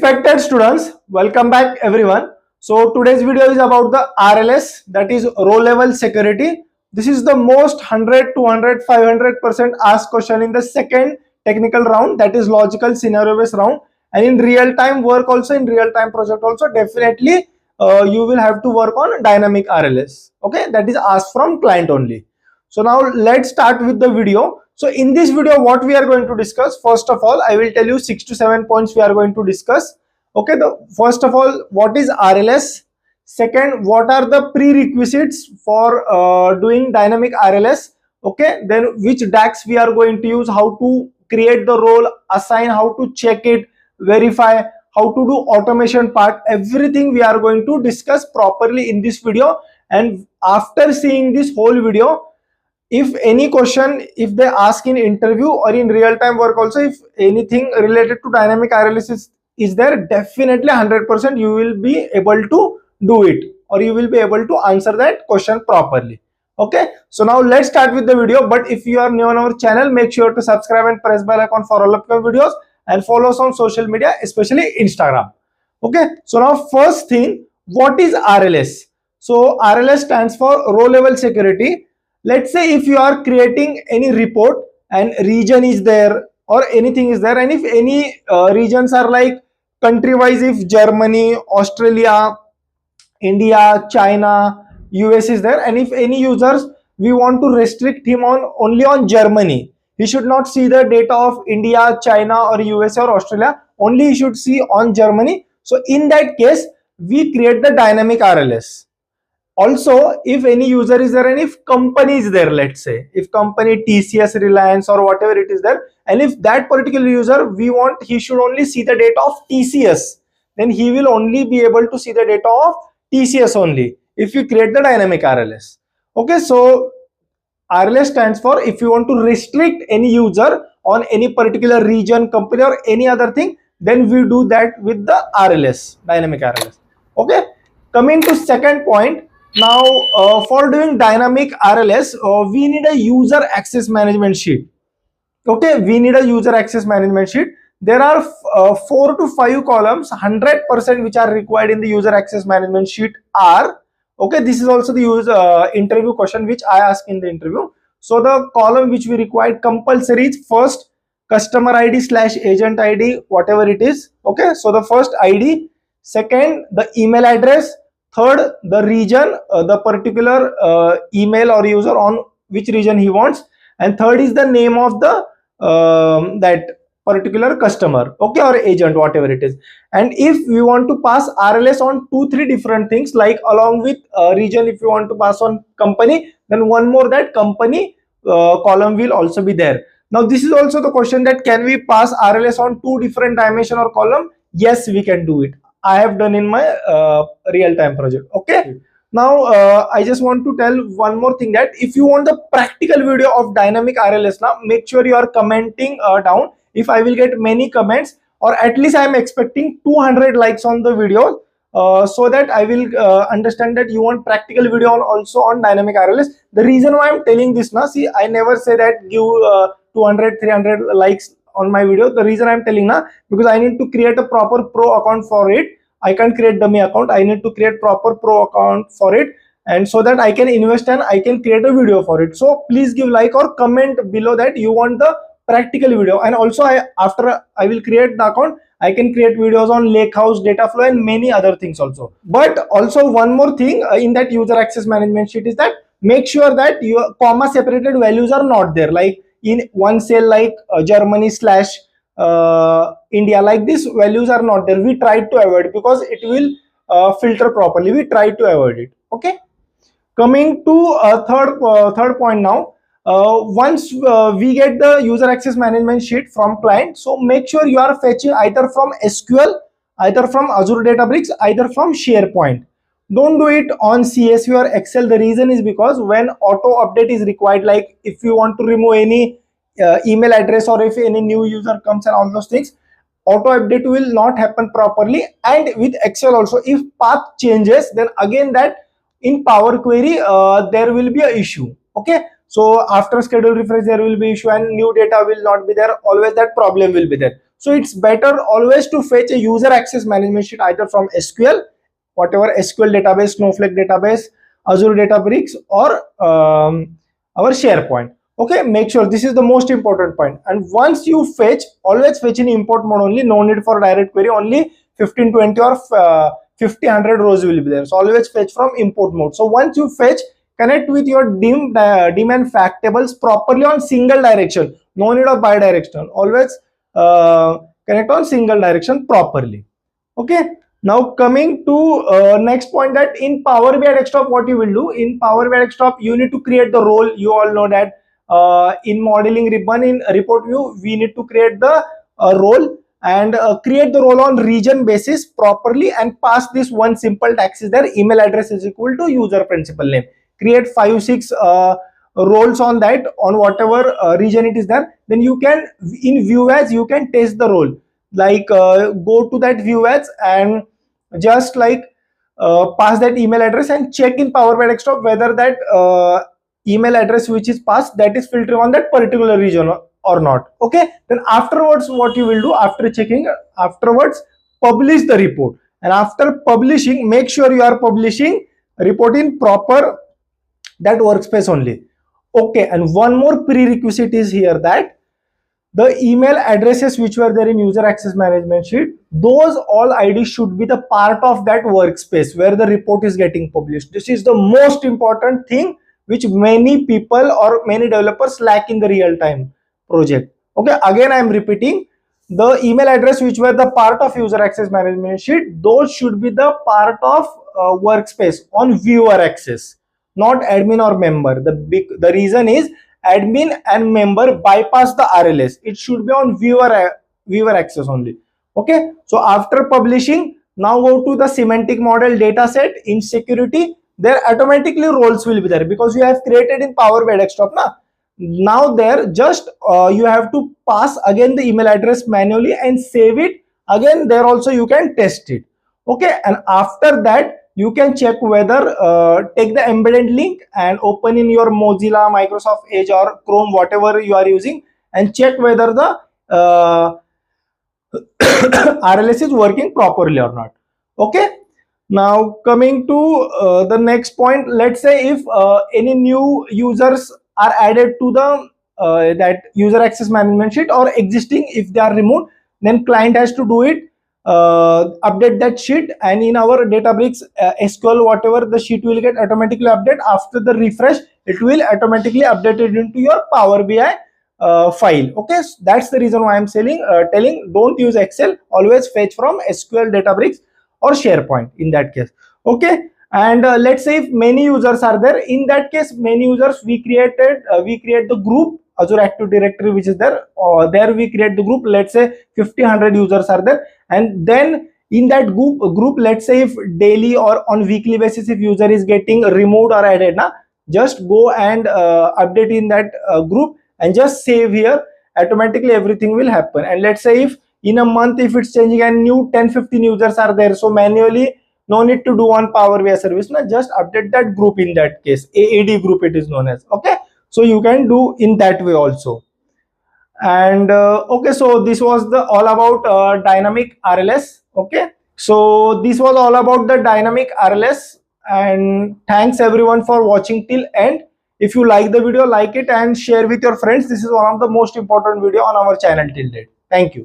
Respected students, welcome back everyone. So today's video is about the RLS, that is row level security. This is the most 100, 200, 500% asked question in the second technical round, that is logical scenario based round, and in real time work also, in real time project also, definitely you will have to work on dynamic RLS. Okay, that is asked from client only. So now let's start with the video. So in this video, what we are going to discuss, first of all, I will tell you 6 to 7 points we are going to discuss. Okay, the first of all, what is RLS? Second, what are the prerequisites for doing dynamic RLS? Okay, then which DAX we are going to use, how to create the role, assign, how to check it, verify, how to do automation part, everything we are going to discuss properly in this video. And after seeing this whole video, if any question, if they ask in interview or in real time work also, if anything related to dynamic RLS is there, definitely 100% you will be able to do it, or you will be able to answer that question properly. Okay, so now let's start with the video. But if you are new on our channel, make sure to subscribe and press bell icon for all upcoming videos, and follow us on social media, especially Instagram. Okay, so now first thing, what is RLS? So RLS stands for row level security. Let's say if you are creating any report and region is there or anything is there, and if any regions are like country wise, if Germany, Australia, India, China, US is there, and if any users we want to restrict him on only on Germany, he should not see the data of India, China or US or Australia, only he should see on Germany. So in that case, we create the dynamic RLS. Also, if any user is there and if company is there, let's say if company TCS, Reliance or whatever it is there, and if that particular user we want he should only see the data of TCS, then he will only be able to see the data of TCS only if you create the dynamic RLS. Okay, so RLS stands for if you want to restrict any user on any particular region, company or any other thing, then we do that with the RLS, dynamic RLS. Okay, coming to second point. Now for doing dynamic RLS, we need a user access management sheet. Okay, we need a user access management sheet. There are 4 to 5 columns, 100% which are required in the user access management sheet are, okay, this is also the interview question which I asked in the interview. So the column which we required compulsory is first customer ID / agent ID, whatever it is. Okay, so the first ID, second the email address, third the region, the particular email or user on which region he wants, and third is the name of the that particular customer, okay, or agent, whatever it is. And if we want to pass RLS on 2-3 different things, like along with region, if you want to pass on company, then one more that company column will also be there. Now this is also the question that can we pass RLS on 2 different dimension or column? Yes, we can do it. I have done in my real-time project. Okay. Now I just want to tell one more thing, that if you want the practical video of dynamic RLS, now make sure you are commenting down. If I will get many comments, or at least I am expecting 200 likes on the video, so that I will understand that you want practical video also on dynamic RLS. The reason why I am telling this now, see, I never say that give 200, 300 likes on my video. The reason I am telling now, because I need to create a proper pro account for it. I can't create dummy account. I need to create proper pro account for it, and so that I can invest and I can create a video for it. So please give like or comment below that you want the practical video. And also after I will create the account, I can create videos on lake house, data flow and many other things also. But also one more thing in that user access management sheet is that make sure that your comma separated values are not there, like in one cell like Germany / India, like these values are not there. We try to avoid it because it will filter properly. We try to avoid it. Okay, coming to third point now. Once we get the user access management sheet from client, so make sure you are fetching either from SQL, either from Azure Databricks, either from SharePoint. Don't do it on CSV or Excel. The reason is because when auto update is required, like if you want to remove any email address or if any new user comes and all those things, auto update will not happen properly. And with Excel also, if path changes, then again that in Power Query there will be an issue. Okay, so after schedule refresh there will be issue and new data will not be there, always that problem will be there. So it's better always to fetch a user access management sheet either from SQL, whatever SQL database, Snowflake database, Azure Databricks, or our SharePoint. Okay, make sure this is the most important point. And once you fetch, always fetch in import mode only, no need for direct query, only 15, 20 or 50, 100 rows will be there. So always fetch from import mode. So once you fetch, connect with your dim and fact tables properly on single direction. No need of bidirectional. Always connect on single direction properly. Okay. Now coming to next point, that in Power BI Desktop, what you will do in Power BI Desktop, you need to create the role. You all know that in modeling ribbon in report view, we need to create the role and create the role on region basis properly and pass this one simple tax is there. Email address is equal to user principal name. Create 5-6 roles on that, on whatever region it is there. Then you can in view as you can test the role, like go to that view as and just like pass that email address and check in Power BI Desktop whether that email address which is passed, that is filtering on that particular region or not. Okay, then afterwards what you will do after checking, afterwards publish the report, and after publishing, make sure you are publishing report in proper that workspace only. Okay, and one more prerequisite is here, that the email addresses which were there in user access management sheet, those all IDs should be the part of that workspace where the report is getting published. This is the most important thing which many people or many developers lack in the real-time project. Okay, again I am repeating, the email address which were the part of user access management sheet, those should be the part of workspace on viewer access, not admin or member. The reason is admin and member bypass the RLS. It should be on viewer access only. Okay, so after publishing, now go to the semantic model data set. In security, there automatically roles will be there because you have created in Power BI Desktop now there just you have to pass again the email address manually and save it again. There also you can test it. Okay, and after that you can check whether take the embedded link and open in your Mozilla, Microsoft Edge or Chrome, whatever you are using, and check whether the RLS is working properly or not. Okay, now coming to the next point, let's say if any new users are added to the that user access management sheet, or existing if they are removed, then client has to do it, update that sheet, and in our Databricks SQL, whatever, the sheet will get automatically updated. After the refresh, it will automatically update it into your Power BI file. Okay, so that's the reason why I'm telling don't use Excel, always fetch from SQL, Databricks or SharePoint in that case. Okay, and let's say if many users are there, in that case many users, we create the group Azure Active Directory which is there, there we create the group. Let's say 50, 100 users are there, and then in that group, let's say if daily or on weekly basis if user is getting removed or added, just go and update in that group and just save here. Automatically everything will happen. And let's say if in a month if it's changing and new 10-15 users are there, so manually no need to do on Power BI service, just update that group. In that case AAD group it is known as. Okay, so you can do in that way also. And okay, so this was the all about dynamic RLS. Okay, so this was all about the dynamic RLS, and thanks everyone for watching till end. If you like the video, like it and share with your friends. This is one of the most important video on our channel till date. Thank you.